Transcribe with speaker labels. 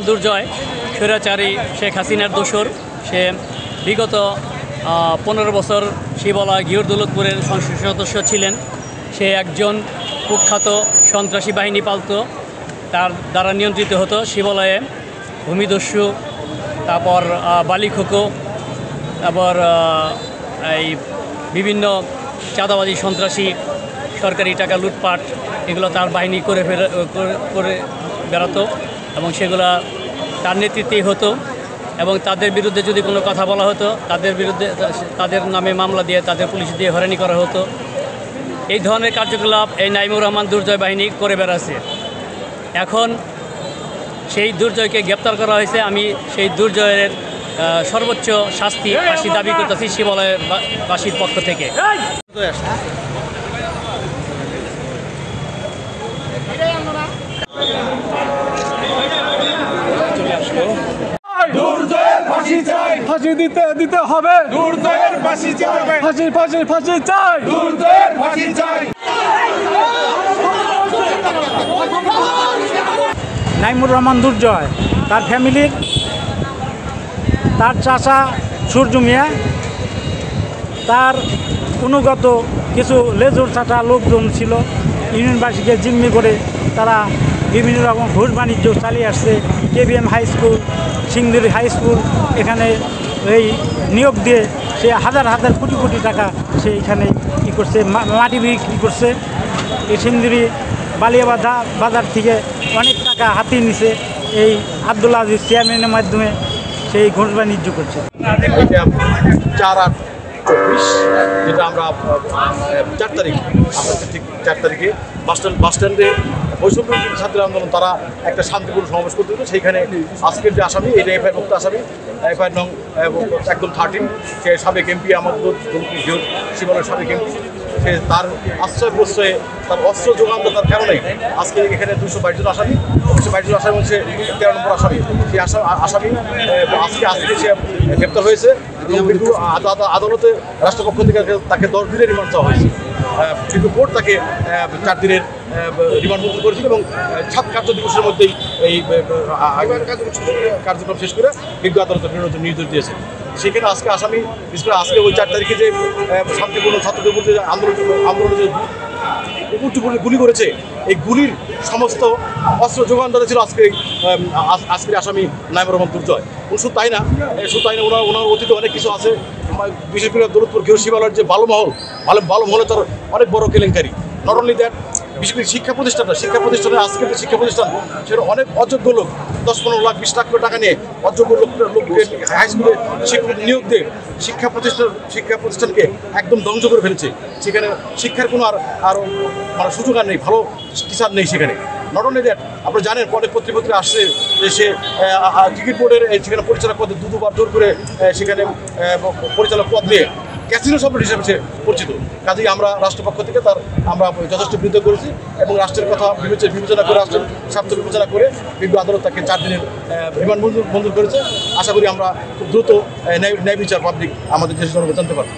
Speaker 1: দুর্জয় স্বৈরাচারী শেখ হাসিনার দোসর। সে বিগত 15 বছর শিবালয় গিয়র দৌলতপুরের সংসদ সদস্য ছিলেন। সে একজন কুখ্যাত সন্ত্রাসী বাহিনী পালত, তার দ্বারা নিয়ন্ত্রিত হতো শিবালয়ে ভূমিদস্যু, তারপর বালিখোকো, তারপর এই বিভিন্ন চাঁদাবাজি, সন্ত্রাসী, সরকারি টাকা লুটপাট, এগুলো তার বাহিনী করে বেড়াতো এবং সেগুলা তার নেতৃত্বেই হতো। এবং তাদের বিরুদ্ধে যদি কোনো কথা বলা হতো, তাদের নামে মামলা দিয়ে, তাদের পুলিশ দিয়ে হয়রানি করা হতো। এই ধরনের কার্যকলাপ এই নাইমুর রহমান দুর্জয় বাহিনী করে বেড়াচ্ছে। এখন সেই দুর্জয়কে গ্রেপ্তার করা হয়েছে। আমি সেই দুর্জয়ের সর্বোচ্চ শাস্তি ফাঁসি দাবি করতেছি শিবালয়বাসীর পক্ষ থেকে।
Speaker 2: ফাঁসি দিতে হবে, দুর্জয়ের ফাঁসি চাই, ফাঁসি চাই, দুর্জয়ের ফাঁসি চাই। নাইমুর রহমান দুর্জয়, তার ফ্যামিলির, তার চাচা সূর্য মিয়া, তার অনুগত কিছু লেজুর চাটা লোকজন ছিল, ইউনিয়নবাসীকে জিম্মি করে তারা বিভিন্ন রকম ঘুষ বাণিজ্য চালিয়ে আসছে। KBM high school, Singduri high school, এখানে এই নিয়োগ দিয়ে সে হাজার হাজার কোটি কোটি টাকা সে এখানে কী করছে, মাটি বিক্রি করছে। এই সিংদুরি বালিয়াবাধা বাজার থেকে অনেক টাকা হাতিয়ে নিছে এই আব্দুল আজিজ চেয়ারম্যানের মাধ্যমে সেই ঘুষ বাণিজ্য করছে।
Speaker 3: 4/8/24, যেটা আমরা 4 তারিখ, আমরা ঠিক 4 তারিখে বাসস্ট্যান্ডে বৈষম্য ছাত্র আন্দোলন তারা একটা শান্তিপূর্ণ সমাবেশ করতে হতো। সেইখানে আজকের যে আসামি, এটা এফআইআর মুক্ত আসামি, এফআইআর নং একদম 13, সে সাবেক এমপি আমাদের শিবালয়ের সাবেক এমপি। সে তার আশ্রয় প্রশ্রয়ে, তার অস্ত্র যোগান দেওয়ার কারণে আজকে এখানে 222 জন আসামি, 222 জন আসামি হচ্ছে 13 নম্বর আসামি। সেই আসামি আজকে সে গ্রেপ্তার হয়েছে এবং আদালতে রাষ্ট্রপক্ষ থেকে তাকে 10 দিনের রিমান্ড চাওয়া হয়েছে। কিন্তু কোর্ট তাকে 4 দিনের রিমান্ড মঞ্জুর করেছিল এবং 7 কার্য দিবসের মধ্যেই এই কার্যক্রম শেষ করে বিজ্ঞ আদালতে ফেরানোর জন্য নির্দেশ দিয়েছে। সেখানে আজকে আসামি, বিশেষ করে আজকে ওই 4 তারিখে যে শান্তিপূর্ণ ছাত্রদের মধ্যে আন্দোলনে যে গুলি করেছে, এই গুলির সমস্ত অস্ত্র যোগানদাতা ছিল আজকের আসামি নাইমুর রহমান দুর্জয়। শুধু তাই না, ওনার অতীতে অনেক কিছু আছে। বিশেষ করে দৌলতপুর গৃহ শিবালয়ের যে বালুমহলে তার অনেক বড় কেলেঙ্কারি। নট অনলি দ্যাট, বিশেষ করে শিক্ষা প্রতিষ্ঠানে আজকের যে শিক্ষা প্রতিষ্ঠান, সেটা অনেক অযোগ্য লোক 10-15 লাখ 20 লাখ টাকা নিয়ে অযোগ্য লোককে হাই স্কুলে শিক্ষক নিয়োগ দিয়ে শিক্ষা প্রতিষ্ঠানকে একদম ধ্বংস করে ফেলেছে। সেখানে শিক্ষার কোনো আর মানে সুযোগ আর নেই, ভালো টিচার নেই সেখানে। নট অনলি দ্যাট, আপনারা জানেন অনেক পত্রিকা আসছে যে সে ক্রিকেট বোর্ডের সেখানে পরিচালক পদে দুবার জোর করে সেখানে পরিচালক পদ নিয়ে ক্যাসিনো সম্রাট হিসেবে সে পরিচিত। কাজেই আমরা রাষ্ট্রপক্ষ থেকে আমরা যথেষ্ট বিরোধিতা করেছি এবং রাষ্ট্রের কথা বিবেচনা করে, রাষ্ট্রের স্বার্থ বিবেচনা করে বিজ্ঞ আদালত তাকে 4 দিনের রিমান্ড মঞ্জুর করেছে। আশা করি আমরা খুব দ্রুত ন্যায় বিচার পাবলিক আমাদের দেশের জনগণ জানতে পারবো।